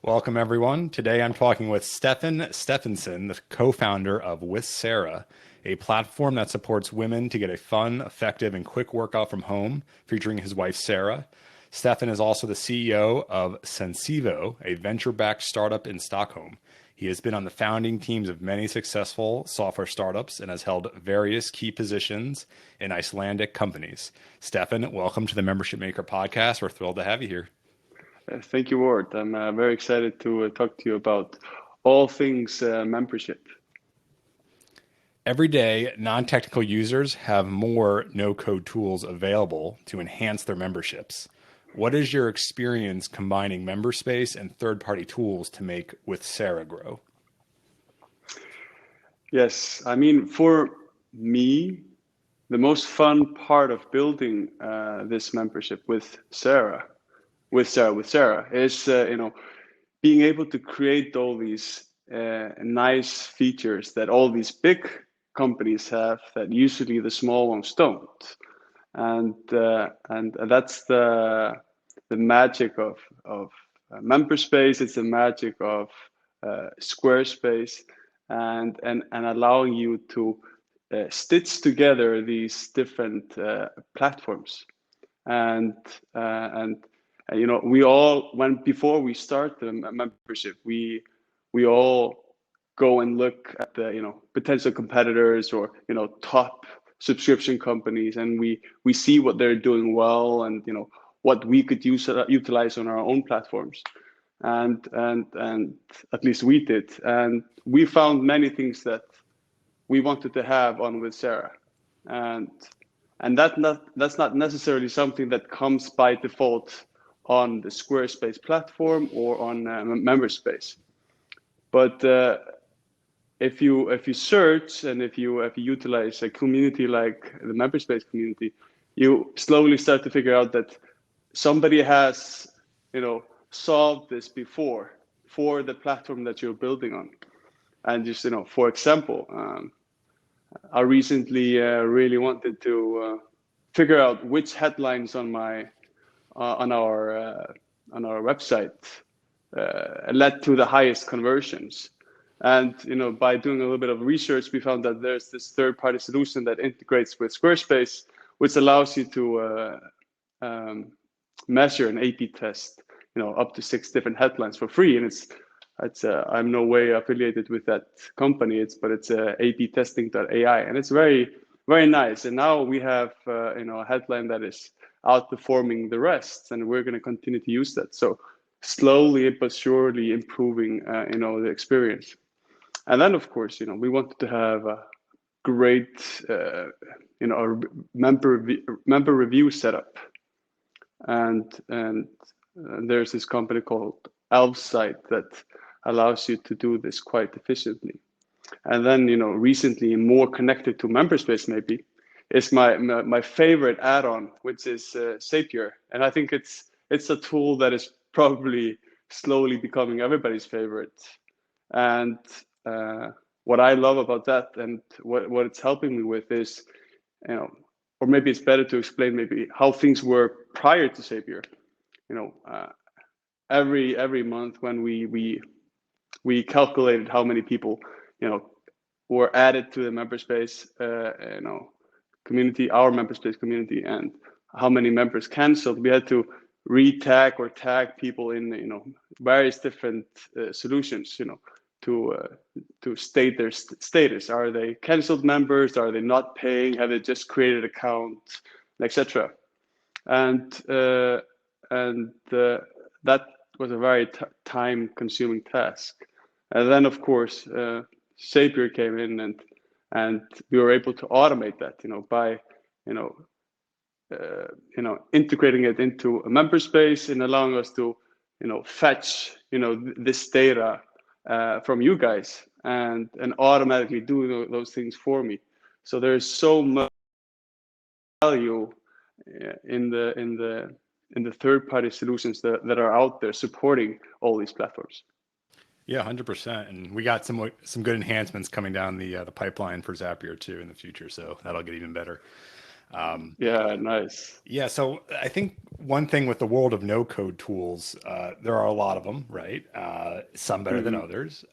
Welcome, everyone. Today I'm talking with Stefan Stefansson, the co-founder of With Sarah, a platform that supports women to get a fun, effective, and quick workout from home, featuring his wife, Sarah. Stefan is also the CEO of Sensivo, a venture-backed startup in Stockholm. He has been on the founding teams of many successful software startups and has held various key positions in Icelandic companies. Stefan, welcome to the Membership Maker podcast. We're thrilled to have you here. Thank you, Ward. I'm very excited to talk to you about all things membership. Every day, non-technical users have more no-code tools available to enhance their memberships. What is your experience combining MemberSpace and third-party tools to make With Sarah grow? Yes, I mean, for me, the most fun part of building this membership with Sarah is being able to create all these nice features that all these big companies have that usually the small ones don't, and that's the magic of MemberSpace. It's the magic of Squarespace, and allowing you to stitch together these different platforms, and we all, before we start the membership, we all go and look at the potential competitors or top subscription companies, and we see what they're doing well, and what we could utilize on our own platforms, and at least we did, and we found many things that we wanted to have on With Sarah, and that's not necessarily something that comes by default on the Squarespace platform or on MemberSpace. But if you search and if you utilize a community like the MemberSpace community, you slowly start to figure out that somebody has solved this before for the platform that you're building on. And just for example, I recently really wanted to figure out which headlines on our website led to the highest conversions. And by doing a little bit of research, we found that there's this third-party solution that integrates with Squarespace, which allows you to measure an A/B test, up to 6 different headlines for free. And it's I'm no way affiliated with that company. It's abtesting.ai, and it's very, very nice. And now we have a headline that is outperforming the rest, and we're going to continue to use that. So slowly but surely improving the experience. And then of course we wanted to have a great member review setup, and there's this company called Elfsight that allows you to do this quite efficiently. And then recently, more connected to MemberSpace maybe, is my favorite add-on, which is Zapier. And I think it's a tool that is probably slowly becoming everybody's favorite. And what I love about that, and what it's helping me with, is or maybe it's better to explain maybe how things were prior to Zapier. Every month when we calculated how many people were added to the MemberSpace community, our MemberSpace community, and how many members canceled, we had to re-tag or tag people in various different solutions to state their status. Are they canceled members? Are they not paying? Have they just created an account, etc.? And that was a very time-consuming task. And then of course Zapier came in, and we were able to automate that by integrating it into a MemberSpace and allowing us to fetch this data from you guys and automatically do those things for me. So there's so much value in the third-party solutions that are out there supporting all these platforms. Yeah, 100%. And we got some good enhancements coming down the pipeline for Zapier too in the future, so that'll get even better. Yeah, nice. Yeah, so I think one thing with the world of no code tools, there are a lot of them, right? Some better than Hmm. others.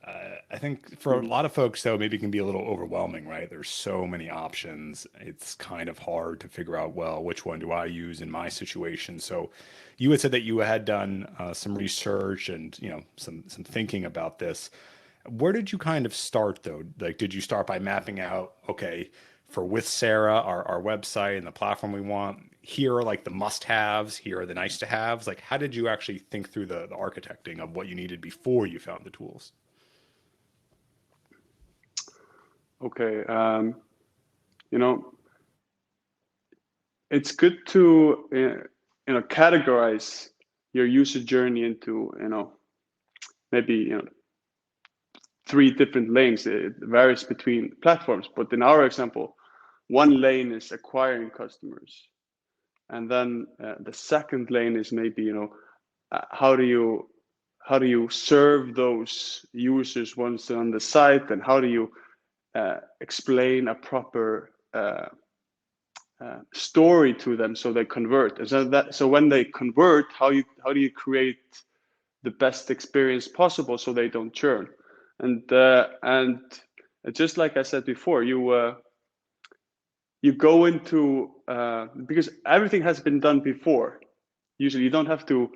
I think for a Hmm. lot of folks, though, maybe it can be a little overwhelming, right? There's so many options. It's kind of hard to figure out, well, which one do I use in my situation? So you had said that you had done some research and, some thinking about this. Where did you kind of start though? Like, did you start by mapping out, okay, for with Sarah, our website and the platform we want, here are like the must-haves, here are the nice-to-haves. Like, how did you actually think through the architecting of what you needed before you found the tools? Okay. You know, it's good to categorize your user journey into maybe three different lanes. It varies between platforms, but in our example, one lane is acquiring customers, and then the second lane is maybe how do you serve those users once they're on the site, and how do you explain a proper story to them so they convert. And so when they convert, how do you create the best experience possible so they don't churn? And just like I said before, you go into because everything has been done before. Usually, you don't have to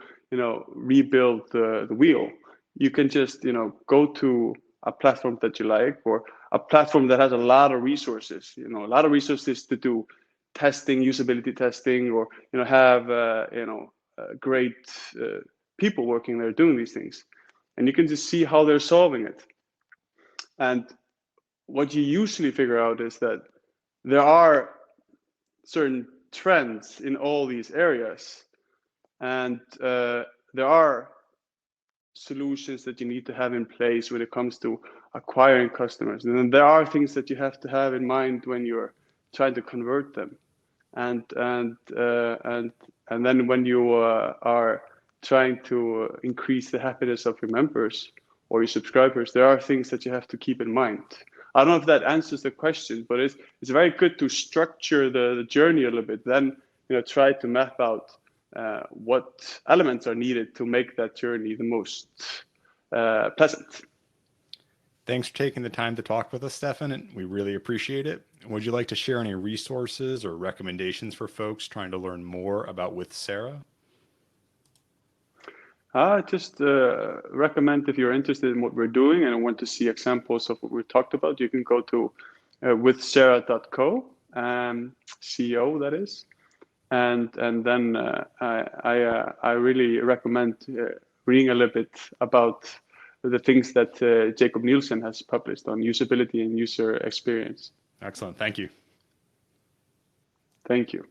rebuild the wheel. You can just go to a platform that you like, or a platform that has a lot of resources. A lot of resources to do testing, usability testing, or have great people working there doing these things, and you can just see how they're solving it. And what you usually figure out is that there are certain trends in all these areas, and there are solutions that you need to have in place when it comes to acquiring customers, and then there are things that you have to have in mind when you're trying to convert them, and and then when you are trying to increase the happiness of your members or your subscribers, there are things that you have to keep in mind. I don't know if that answers the question, but it's very good to structure the journey a little bit, then try to map out what elements are needed to make that journey the most pleasant. Thanks for taking the time to talk with us, Stefan, and we really appreciate it. Would you like to share any resources or recommendations for folks trying to learn more about with Sarah? I just recommend, if you're interested in what we're doing and want to see examples of what we talked about, you can go to withsarah.co, CEO that is, and then I really recommend reading a little bit about the things that Jacob Nielsen has published on usability and user experience. Excellent. Thank you. Thank you.